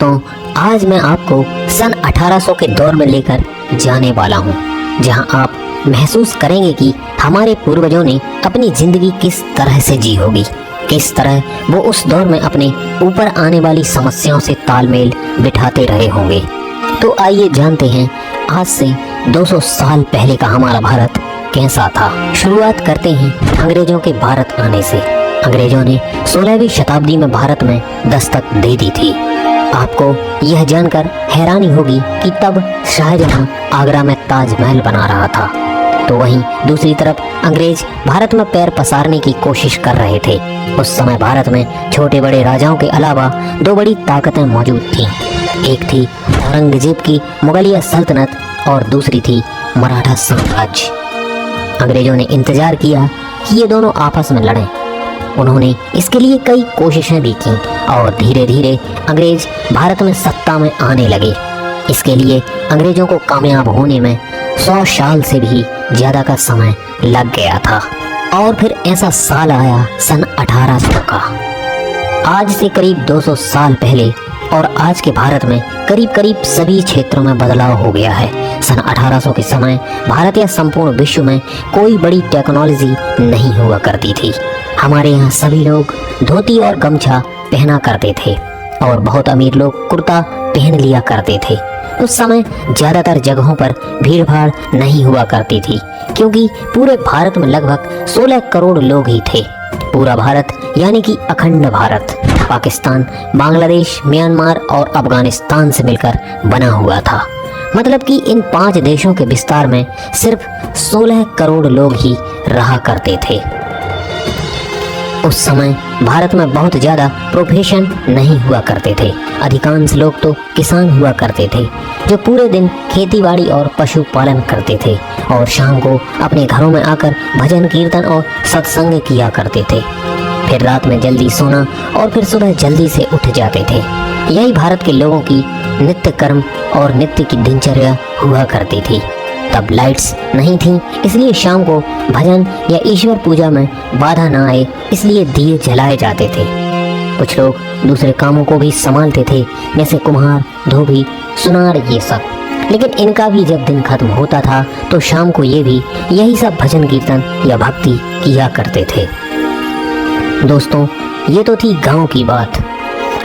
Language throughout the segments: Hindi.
दोस्तों, आज मैं आपको सन 1800 के दौर में लेकर जाने वाला हूँ, जहाँ आप महसूस करेंगे कि हमारे पूर्वजों ने अपनी जिंदगी किस तरह से जी होगी, किस तरह वो उस दौर में अपने ऊपर आने वाली समस्याओं से तालमेल बिठाते रहे होंगे। तो आइए जानते हैं आज से 200 साल पहले का हमारा भारत कैसा था। शुरुआत करते हैं अंग्रेजों के भारत आने से। अंग्रेजों ने 16वीं शताब्दी में भारत में दस्तक दे दी थी। आपको यह जानकर हैरानी होगी कि तब शाहजहां आगरा में ताजमहल बना रहा था, तो वहीं दूसरी तरफ अंग्रेज भारत में पैर पसारने की कोशिश कर रहे थे। उस समय भारत में छोटे बड़े राजाओं के अलावा दो बड़ी ताकतें मौजूद थीं। एक थी औरंगजेब की मुगलिया सल्तनत और दूसरी थी मराठा साम्राज्य। अंग्रेजों ने इंतजार किया कि ये दोनों आपस में लड़ें। उन्होंने इसके लिए कई कोशिशें भी की और धीरे धीरे अंग्रेज भारत में सत्ता में आने लगे। इसके लिए अंग्रेजों को कामयाब होने में 100 साल से भी ज़्यादा का समय लग गया था। और फिर ऐसा साल आया सन 1800 का। आज से करीब 200 साल पहले और आज के भारत में करीब करीब सभी क्षेत्रों में बदलाव हो गया है। सन 1800 के समय भारत या संपूर्ण विश्व में कोई बड़ी टेक्नोलॉजी नहीं हुआ करती थी। हमारे यहाँ सभी लोग धोती और गमछा पहना करते थे और बहुत अमीर लोग कुर्ता पहन लिया करते थे। उस समय ज़्यादातर जगहों पर भीड़ भाड़ नहीं हुआ करती थी, क्योंकि पूरे भारत में लगभग 16 करोड़ लोग ही थे। पूरा भारत यानी कि अखंड भारत पाकिस्तान, बांग्लादेश, म्यांमार और अफगानिस्तान से मिलकर बना हुआ था। मतलब कि इन 5 देशों के विस्तार में सिर्फ 16 करोड़ लोग ही रहा करते थे। उस समय भारत में बहुत ज़्यादा प्रोफेशन नहीं हुआ करते थे। अधिकांश लोग तो किसान हुआ करते थे, जो पूरे दिन खेतीबाड़ी और पशुपालन करते थे और शाम को अपने घरों में आकर भजन कीर्तन और सत्संग किया करते थे। फिर रात में जल्दी सोना और फिर सुबह जल्दी से उठ जाते थे। यही भारत के लोगों की नित्य कर्म और नित्य की दिनचर्या हुआ करती थी। तब लाइट्स नहीं थी, इसलिए शाम को भजन या ईश्वर पूजा में बाधा ना आए, इसलिए दिए जलाए जाते थे। कुछ लोग दूसरे कामों को भी संभालते थे, जैसे कुम्हार, धोबी, सुनार, ये सब। लेकिन इनका भी जब दिन खत्म होता था तो शाम को ये भी यही सब भजन कीर्तन या भक्ति किया करते थे। दोस्तों, ये तो थी गांव की बात।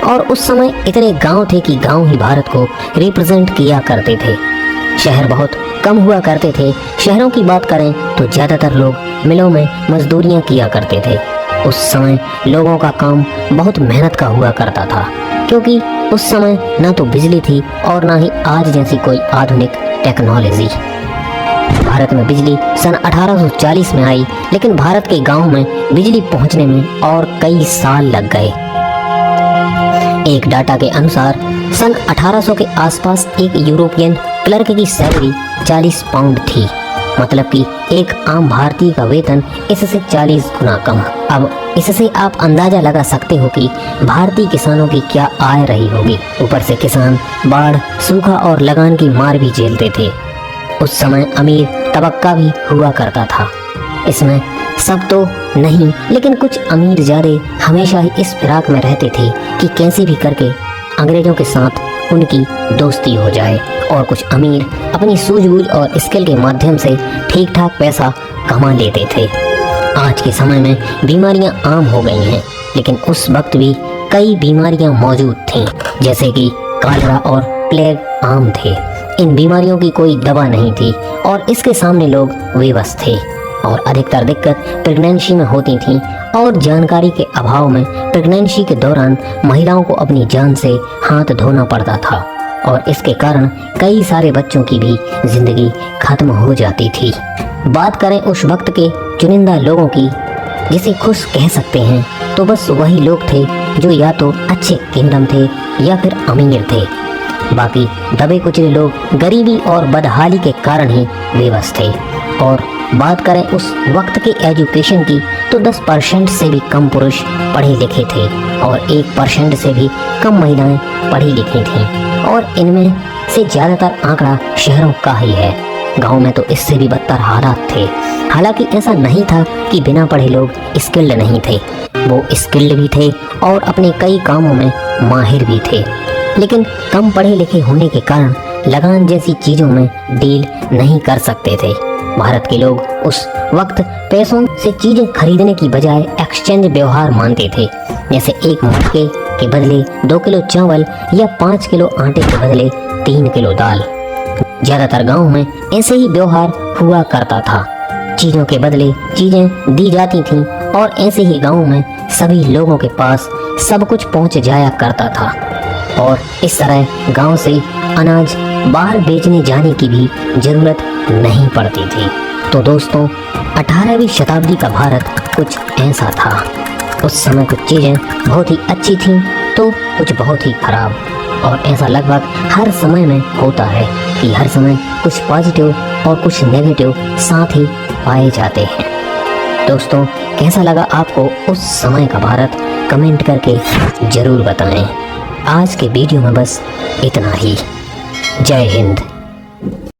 और उस समय इतने गांव थे कि गांव ही भारत को रिप्रेजेंट किया करते थे। शहर बहुत कम हुआ करते थे। शहरों की बात करें तो ज़्यादातर लोग मिलों में मजदूरियां किया करते थे। उस समय लोगों का काम बहुत मेहनत का हुआ करता था, क्योंकि उस समय ना तो बिजली थी और ना ही आज जैसी कोई आधुनिक टेक्नोलॉजी। भारत में बिजली सन 1840 में आई, लेकिन भारत के गांव में बिजली पहुंचने में और कई साल लग गए। एक डाटा के अनुसार सन 1800 के आसपास एक यूरोपियन क्लर्क की सैलरी 40 पाउंड थी। मतलब कि एक आम भारतीय का वेतन इससे 40 गुना कम। अब इससे आप अंदाजा लगा सकते हो कि भारतीय किसानों की क्या आय रही होगी। ऊपर से किसान बाढ़, सूखा और लगान की मार भी झेलते थे। उस समय अमीर तबक्का भी हुआ करता था। इसमें सब तो नहीं, लेकिन कुछ अमीर ज़्यादा हमेशा ही इस फिराक में रहते थे कि कैसे भी करके अंग्रेजों के साथ उनकी दोस्ती हो जाए। और कुछ अमीर अपनी सूझबूझ और स्किल के माध्यम से ठीक ठाक पैसा कमा लेते थे। आज के समय में बीमारियां आम हो गई हैं, लेकिन उस वक्त भी कई बीमारियां मौजूद थीं, जैसे कि कॉलेरा और प्लेग आम थे। इन बीमारियों की कोई दवा नहीं थी और इसके सामने लोग बेबस थे। और अधिकतर दिक्कत प्रेगनेंसी में होती थी और जानकारी के अभाव में प्रेगनेंसी के दौरान महिलाओं को अपनी जान से हाथ धोना पड़ता था और इसके कारण कई सारे बच्चों की भी जिंदगी खत्म हो जाती थी। बात करें उस वक्त के चुनिंदा लोगों की, जिसे खुश कह सकते हैं, तो बस वही लोग थे जो या तो अच्छे किंगडम थे या फिर अमीर थे। बाकी दबे कुचले लोग गरीबी और बदहाली के कारण ही बेबस थे। और बात करें उस वक्त के एजुकेशन की, तो 10% से भी कम पुरुष पढ़े लिखे थे और 1% से भी कम महिलाएं पढ़ी लिखी थीं। और इनमें से ज़्यादातर आंकड़ा शहरों का ही है। गांव में तो इससे भी बदतर हालात थे। हालांकि ऐसा नहीं था कि बिना पढ़े लोग स्किल्ड नहीं थे, वो स्किल्ड भी थे और अपने कई कामों में माहिर भी थे। लेकिन कम पढ़े लिखे होने के कारण लगान जैसी चीजों में डील नहीं कर सकते थे। भारत के लोग उस वक्त पैसों से चीजें खरीदने की बजाय एक्सचेंज व्यवहार मानते थे, जैसे एक मटके के बदले 2 किलो चावल या 5 किलो आटे के बदले 3 किलो दाल। ज्यादातर गाँव में ऐसे ही व्यवहार हुआ करता था। चीजों के बदले चीजें दी जाती थीं और ऐसे ही गाँव में सभी लोगों के पास सब कुछ पहुंच जाया करता था और इस तरह गांव से अनाज बाहर बेचने जाने की भी जरूरत नहीं पड़ती थी। तो दोस्तों, 18वीं शताब्दी का भारत कुछ ऐसा था। उस समय कुछ चीज़ें बहुत ही अच्छी थीं तो कुछ बहुत ही खराब, और ऐसा लगभग हर समय में होता है कि हर समय कुछ पॉजिटिव और कुछ नेगेटिव साथ ही पाए जाते हैं। दोस्तों, कैसा लगा आपको उस समय का भारत? कमेंट करके ज़रूर बताएं। आज के वीडियो में बस इतना ही। जय हिंद।